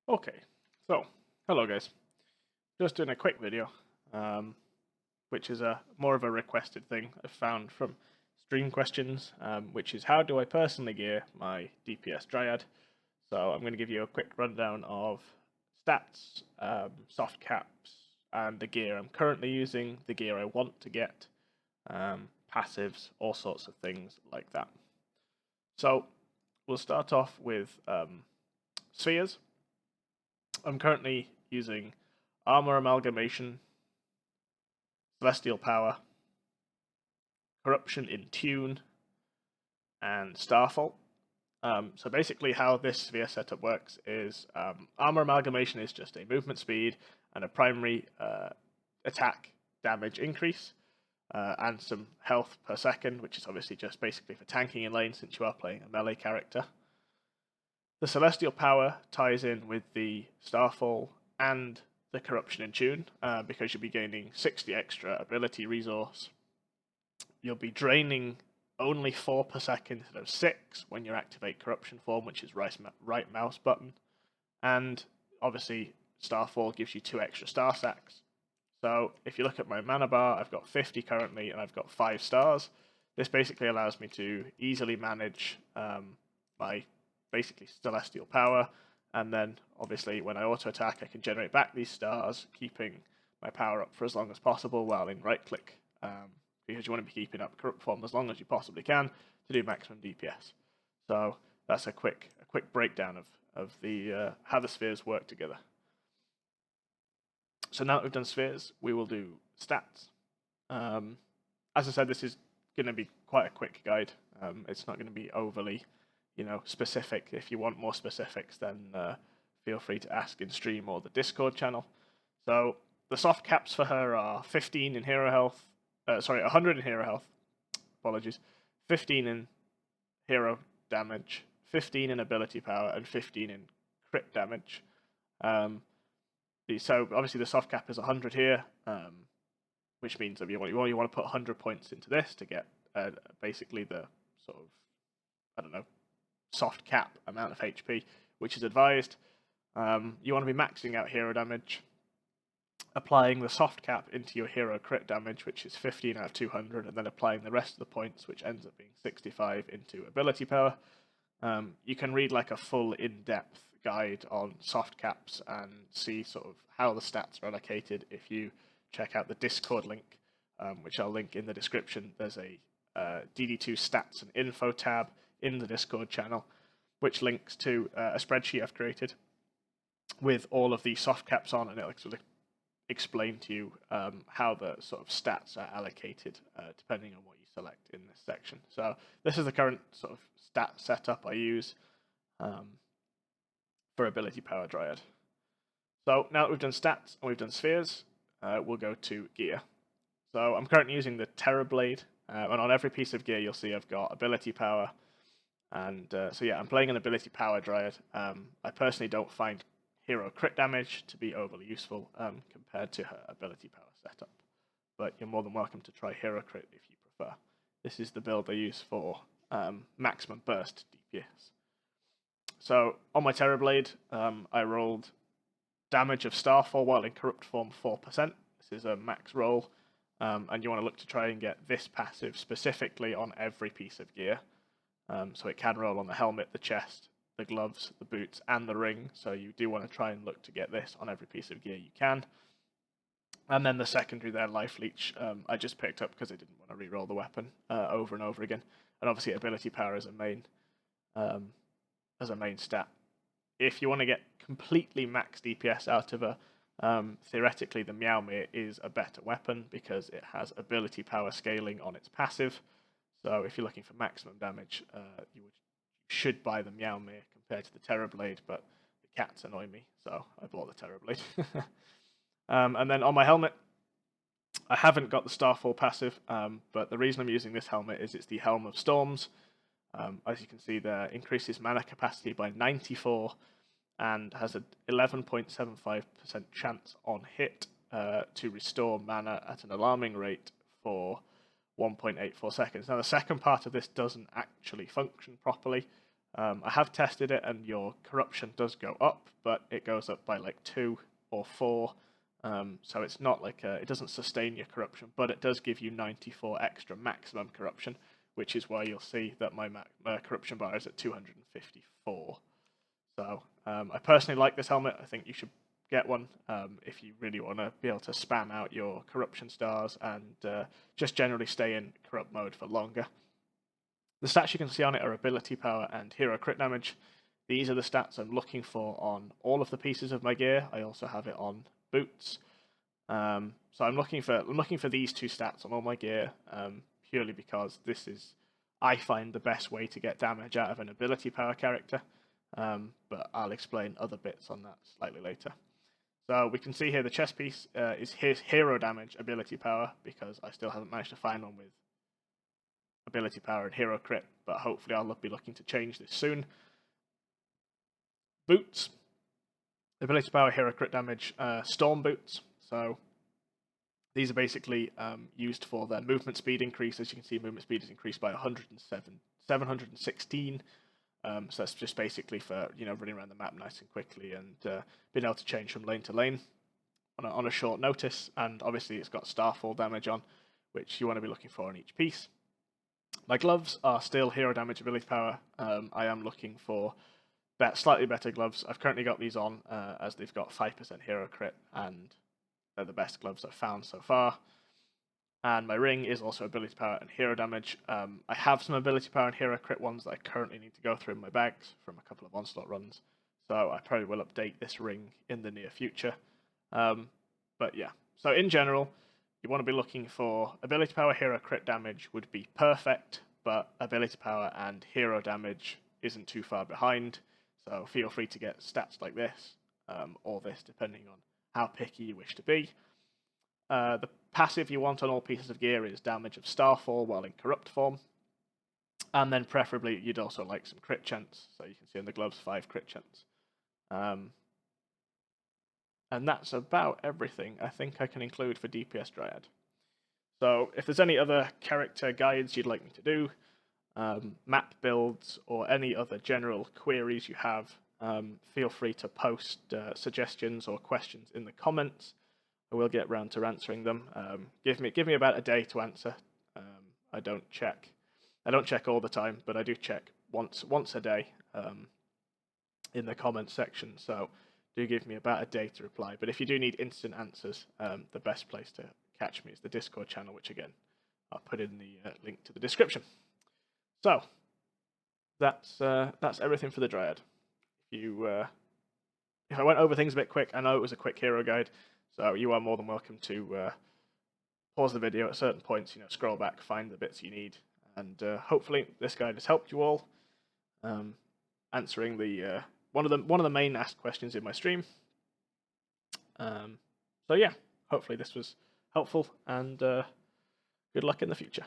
Okay, so hello guys. Just doing a quick video, which is a more of a requested thing I've found from stream questions, which is how do I personally gear my DPS Dryad? So I'm going to give you a quick rundown of stats, soft caps, and the gear I'm currently using, the gear I want to get, passives, all sorts of things like that. So we'll start off with spheres. I'm currently using Armor Amalgamation, Celestial Power, Corruption in Tune, and Starfall. So basically how this sphere setup works is Armor Amalgamation is just a movement speed and a primary attack damage increase, and some health per second, which is obviously just basically for tanking in lane since you are playing a melee character. The Celestial Power ties in with the Starfall and the Corruption in Tune, because you'll be gaining 60 extra ability resource. You'll be draining only 4 per second instead of 6 when you activate Corruption form, which is right mouse button. And obviously Starfall gives you 2 extra star stacks. So if you look at my mana bar, I've got 50 currently and I've got 5 stars. This basically allows me to easily manage my basically Celestial Power, and then obviously when I auto attack I can generate back these stars, keeping my power up for as long as possible while in right click, because you want to be keeping up corrupt form as long as you possibly can to do maximum DPS. So that's a quick breakdown of the how the spheres work together. So now that we've done spheres, we will do stats. As I said, this is going to be quite a quick guide. It's not going to be overly specific. If you want more specifics, then feel free to ask in stream or the Discord channel. So the soft caps for her are 15 in hero health, 100 in hero health, apologies, 15 in hero damage, 15 in ability power, and 15 in crit damage. So obviously the soft cap is 100 here, which means that you want to put 100 points into this to get basically the sort of, I don't know, soft cap amount of HP, which is advised. You want to be maxing out hero damage, applying the soft cap into your hero crit damage, which is 15 out of 200, and then applying the rest of the points, which ends up being 65, into ability power. You can read like a full in-depth guide on soft caps and see sort of how the stats are allocated if you check out the Discord link, which I'll link in the description. There's a DD2 stats and info tab in the Discord channel, which links to a spreadsheet I've created with all of the soft caps on, and it'll actually explain to you how the sort of stats are allocated depending on what you select in this section. So this is the current sort of stat setup I use for ability power Dryad. So now that we've done stats and we've done spheres, we'll go to gear. So I'm currently using the Terrorblade, and on every piece of gear you'll see I've got ability power. And so yeah, I'm playing an ability power Dryad. I personally don't find hero crit damage to be overly useful compared to her ability power setup, but you're more than welcome to try hero crit if you prefer. This is the build I use for maximum burst DPS. So on my Terrorblade, I rolled damage of Starfall while in corrupt form 4%. This is a max roll, and you want to look to try and get this passive specifically on every piece of gear. So it can roll on the helmet, the chest, the gloves, the boots, and the ring. So you do want to try and look to get this on every piece of gear you can. And then the secondary there, Life Leech, I just picked up because I didn't want to re-roll the weapon over and over again. And obviously ability power as a main stat. If you want to get completely max DPS out of her, theoretically the Meowmere is a better weapon because it has ability power scaling on its passive. So if you're looking for maximum damage, you should buy the Meowmere compared to the Terrorblade, but the cats annoy me, so I bought the Terrorblade. And then on my helmet, I haven't got the Starfall passive, but the reason I'm using this helmet is it's the Helm of Storms. As you can see there, increases mana capacity by 94 and has an 11.75% chance on hit to restore mana at an alarming rate for 1.84 seconds. Now the second part of this doesn't actually function properly, I have tested it, and your corruption does go up, but it goes up by like 2 or 4. So it's not like it doesn't sustain your corruption, but it does give you 94 extra maximum corruption, which is why you'll see that my corruption bar is at 254. So I personally like this helmet. I think you should get one if you really want to be able to spam out your corruption stars and just generally stay in corrupt mode for longer. The stats you can see on it are ability power and hero crit damage. These are the stats I'm looking for on all of the pieces of my gear. I also have it on boots. So I'm looking for these 2 stats on all my gear purely because this is, I find, the best way to get damage out of an ability power character. But I'll explain other bits on that slightly later. So we can see here the chest piece is his hero damage ability power, because I still haven't managed to find one with ability power and hero crit, but hopefully I'll be looking to change this soon. Boots, ability power, hero crit damage, storm boots. So these are basically used for their movement speed increase. As you can see, movement speed is increased by 716. So that's just basically for running around the map nice and quickly and being able to change from lane to lane on a short notice. And obviously it's got starfall damage on, which you want to be looking for on each piece. My gloves are still hero damage ability power. I am looking for slightly better gloves. I've currently got these on as they've got 5% hero crit, and they're the best gloves I've found so far. And my ring is also ability power and hero damage. I have some ability power and hero crit ones that I currently need to go through in my bags from a couple of Onslaught runs. So I probably will update this ring in the near future. But yeah, so in general, you want to be looking for ability power, hero crit damage would be perfect, but ability power and hero damage isn't too far behind. So feel free to get stats like this, or this, depending on how picky you wish to be. The passive you want on all pieces of gear is damage of Starfall while in corrupt form. And then preferably you'd also like some crit chance. So you can see in the gloves 5 crit chance. And that's about everything I think I can include for DPS Dryad. So if there's any other character guides you'd like me to do, map builds, or any other general queries you have, feel free to post suggestions or questions in the comments. I will get round to answering them. Give me about a day to answer. I don't check all the time, but I do check once a day in the comments section. So do give me about a day to reply. But if you do need instant answers, the best place to catch me is the Discord channel, which again I'll put in the link to the description. So that's everything for the Dryad. If I went over things a bit quick, I know it was a quick hero guide, so you are more than welcome to pause the video at certain points, scroll back, find the bits you need, and hopefully this guide has helped you all, answering the one of the main asked questions in my stream. So yeah, hopefully this was helpful, and good luck in the future.